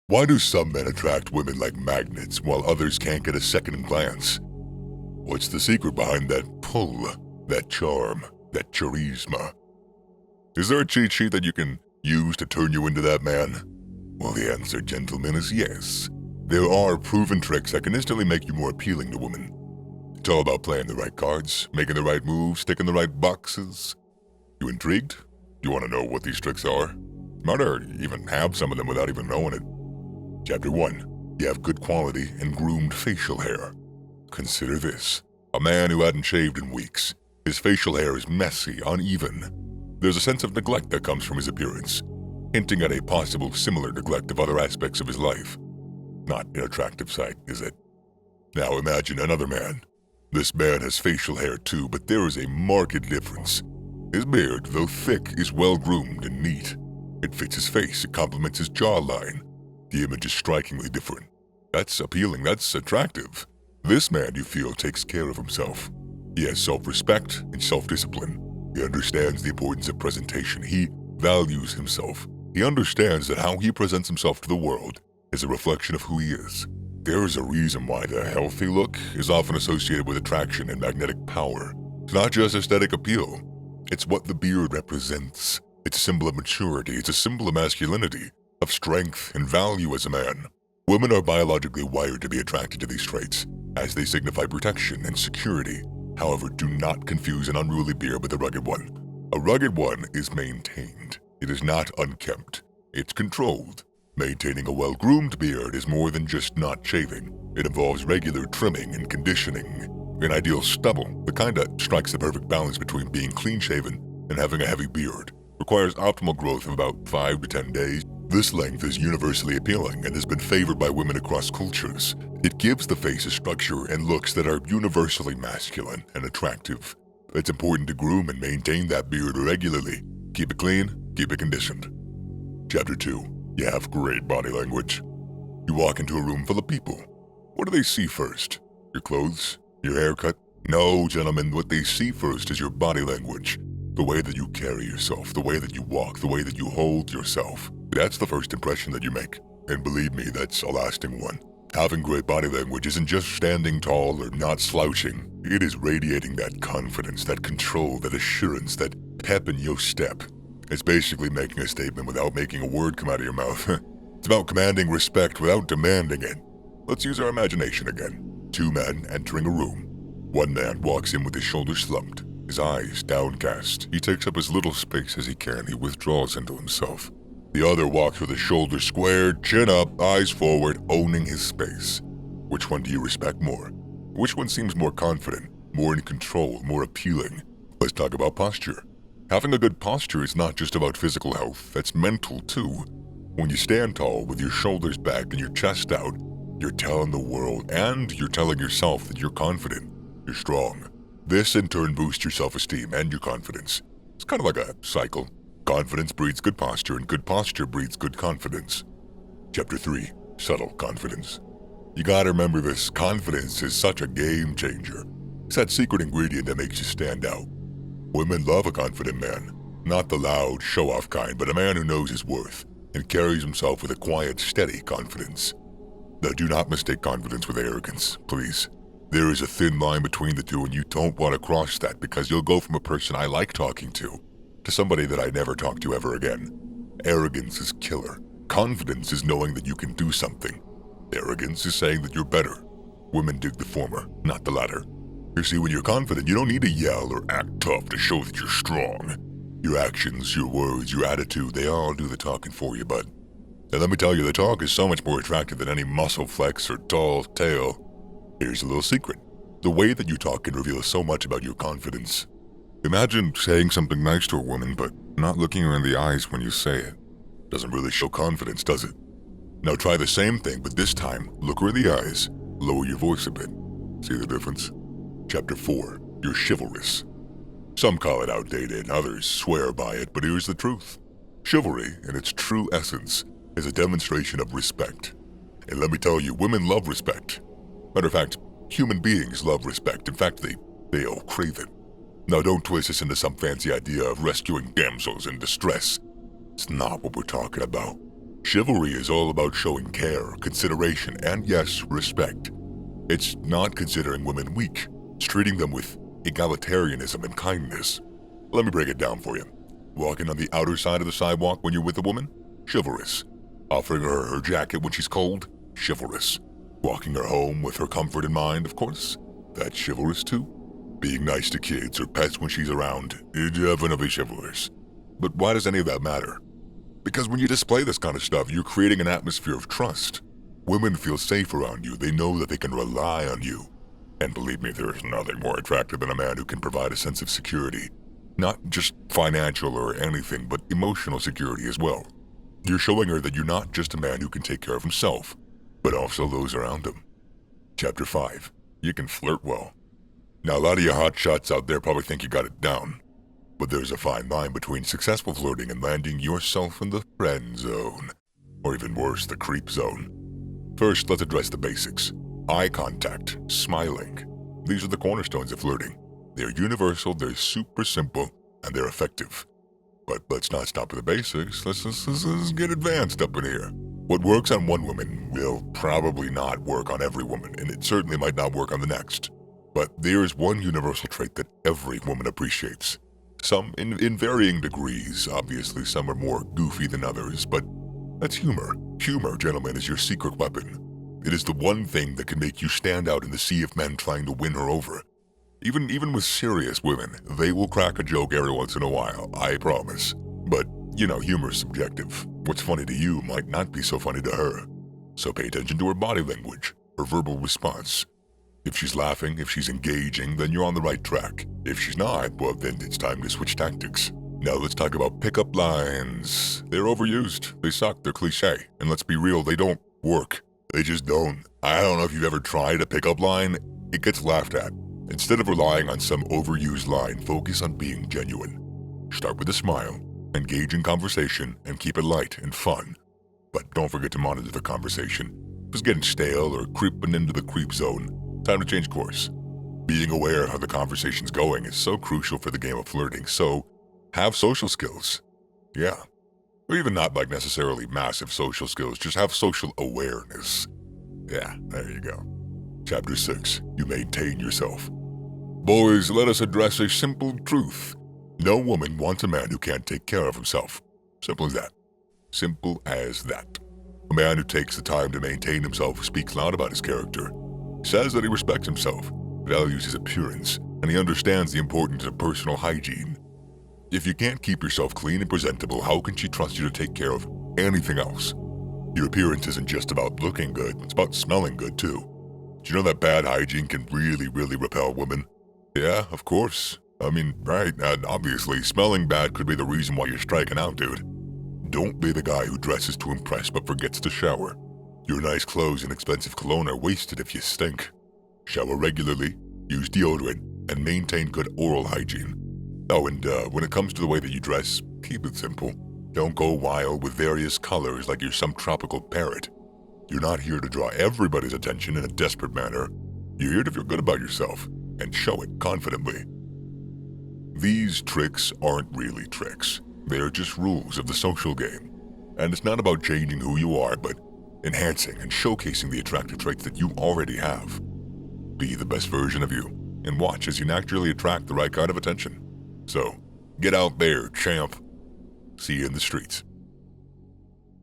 Why do some men attract women like magnets while others can't get a second glance? What's the secret behind that pull, that charm, that charisma? Is there a cheat sheet that you can use to turn you into that man? Well, the answer, gentlemen, is yes. There are proven tricks that can instantly make you more appealing to women. It's all about playing the right cards, making the right moves, ticking the right boxes. You intrigued? You want to know what these tricks are? Might even have some of them without even knowing it. Chapter 1. You have good quality and groomed facial hair. Consider this. A man who hadn't shaved in weeks. His facial hair is messy, uneven. There's a sense of neglect that comes from his appearance, hinting at a possible similar neglect of other aspects of his life. Not an attractive sight, is it? Now imagine another man. This man has facial hair too, but there is a marked difference. His beard, though thick, is well-groomed and neat. It fits his face, it complements his jawline. The image is strikingly different. That's appealing, that's attractive. This man, you feel, takes care of himself. He has self-respect and self-discipline. He understands the importance of presentation. He values himself. He understands that how he presents himself to the world is a reflection of who he is. There is a reason why the healthy look is often associated with attraction and magnetic power. It's not just aesthetic appeal. It's what the beard represents. It's a symbol of maturity. It's a symbol of masculinity, of strength and value as a man. Women are biologically wired to be attracted to these traits, as they signify protection and security. However, do not confuse an unruly beard with a rugged one. A rugged one is maintained. It is not unkempt. It's controlled. Maintaining a well-groomed beard is more than just not shaving. It involves regular trimming and conditioning. An ideal stubble, the kind that strikes the perfect balance between being clean-shaven and having a heavy beard, requires optimal growth of about 5 to 10 days. This length is universally appealing and has been favored by women across cultures. It gives the face a structure and looks that are universally masculine and attractive. It's important to groom and maintain that beard regularly. Keep it clean, keep it conditioned. Chapter 2. You have great body language. You walk into a room full of people. What do they see first? Your clothes? Your haircut? No, gentlemen, what they see first is your body language. The way that you carry yourself, the way that you walk, the way that you hold yourself. That's the first impression that you make. And believe me, that's a lasting one. Having great body language isn't just standing tall or not slouching. It is radiating that confidence, that control, that assurance, that pep in your step. It's basically making a statement without making a word come out of your mouth. It's about commanding respect without demanding it. Let's use our imagination again. 2 men entering a room. One man walks in with his shoulders slumped, his eyes downcast. He takes up as little space as he can. He withdraws into himself. The other walks with his shoulders squared, chin up, eyes forward, owning his space. Which one do you respect more? Which one seems more confident, more in control, more appealing? Let's talk about posture. Having a good posture is not just about physical health, that's mental too. When you stand tall with your shoulders back and your chest out, you're telling the world and you're telling yourself that you're confident, you're strong. This in turn boosts your self-esteem and your confidence. It's kind of like a cycle. Confidence breeds good posture, and good posture breeds good confidence. Chapter 3. Subtle confidence. You gotta remember this. Confidence is such a game changer. It's that secret ingredient that makes you stand out. Women love a confident man. Not the loud, show-off kind, but a man who knows his worth and carries himself with a quiet, steady confidence. Now, do not mistake confidence with arrogance, please. There is a thin line between the two, and you don't want to cross that, because you'll go from a person I like talking to somebody that I never talk to ever again. Arrogance is killer. Confidence is knowing that you can do something. Arrogance is saying that you're better. Women dig the former, not the latter. You see, when you're confident, you don't need to yell or act tough to show that you're strong. Your actions, your words, your attitude, they all do the talking for you, bud. And let me tell you, the talk is so much more attractive than any muscle flex or tall tale. Here's a little secret. The way that you talk can reveal so much about your confidence. Imagine saying something nice to a woman, but not looking her in the eyes when you say it. Doesn't really show confidence, does it? Now try the same thing, but this time, look her in the eyes, lower your voice a bit. See the difference? Chapter 4. You're chivalrous. Some call it outdated, others swear by it, but here's the truth. Chivalry, in its true essence, is a demonstration of respect. And let me tell you, women love respect. Matter of fact, human beings love respect. In fact, they all crave it. Now don't twist this into some fancy idea of rescuing damsels in distress. It's not what we're talking about. Chivalry is all about showing care, consideration, and yes, respect. It's not considering women weak. It's treating them with egalitarianism and kindness. Let me break it down for you. Walking on the outer side of the sidewalk when you're with a woman? Chivalrous. Offering her her jacket when she's cold? Chivalrous. Walking her home with her comfort in mind, of course? That's chivalrous too. Being nice to kids or pets when she's around? Definitely chivalrous. But why does any of that matter? Because when you display this kind of stuff, you're creating an atmosphere of trust. Women feel safe around you. They know that they can rely on you. And believe me, there is nothing more attractive than a man who can provide a sense of security. Not just financial or anything, but emotional security as well. You're showing her that you're not just a man who can take care of himself, but also those around him. Chapter 5. You can flirt well. Now, a lot of you hotshots out there probably think you got it down. But there's a fine line between successful flirting and landing yourself in the friend zone. Or even worse, the creep zone. First, let's address the basics. Eye contact, smiling. These are the cornerstones of flirting. They're universal, they're super simple, and they're effective. But let's not stop at the basics. Let's get advanced up in here. What works on one woman will probably not work on every woman, and it certainly might not work on the next. But there is one universal trait that every woman appreciates. Some in varying degrees, obviously some are more goofy than others, but that's humor. Humor, gentlemen, is your secret weapon. It is the one thing that can make you stand out in the sea of men trying to win her over. Even with serious women, they will crack a joke every once in a while, I promise. But, humor is subjective. What's funny to you might not be so funny to her. So pay attention to her body language, her verbal response. If she's laughing, if she's engaging, then you're on the right track. If she's not, well then it's time to switch tactics. Now let's talk about pickup lines. They're overused, they suck, they're cliche, and let's be real, they don't work. They just don't. I don't know if you've ever tried a pickup line, it gets laughed at. Instead of relying on some overused line, focus on being genuine. Start with a smile, engage in conversation, and keep it light and fun. But don't forget to monitor the conversation. If it's getting stale or creeping into the creep zone, time to change course. Being aware of how the conversation's going is so crucial for the game of flirting, so have social skills. Yeah. Or even not like necessarily massive social skills, just have social awareness. Yeah, there you go. Chapter 6. You maintain yourself. Boys, let us address a simple truth. No woman wants a man who can't take care of himself. Simple as that. Simple as that. A man who takes the time to maintain himself speaks loud about his character, says that he respects himself, values his appearance, and he understands the importance of personal hygiene. If you can't keep yourself clean and presentable, how can she trust you to take care of anything else? Your appearance isn't just about looking good, it's about smelling good too. Do you know that bad hygiene can really repel women? Yeah, of course. Right, and obviously, smelling bad could be the reason why you're striking out, dude. Don't be the guy who dresses to impress but forgets to shower. Your nice clothes and expensive cologne are wasted if you stink. Shower regularly, use deodorant, and maintain good oral hygiene. Oh, and when it comes to the way that you dress, keep it simple. Don't go wild with various colors like you're some tropical parrot. You're not here to draw everybody's attention in a desperate manner. You're here to feel good about yourself, and show it confidently. These tricks aren't really tricks. They're just rules of the social game. And it's not about changing who you are, but enhancing and showcasing the attractive traits that you already have. Be the best version of you, and watch as you naturally attract the right kind of attention. So, get out there, champ. See you in the streets.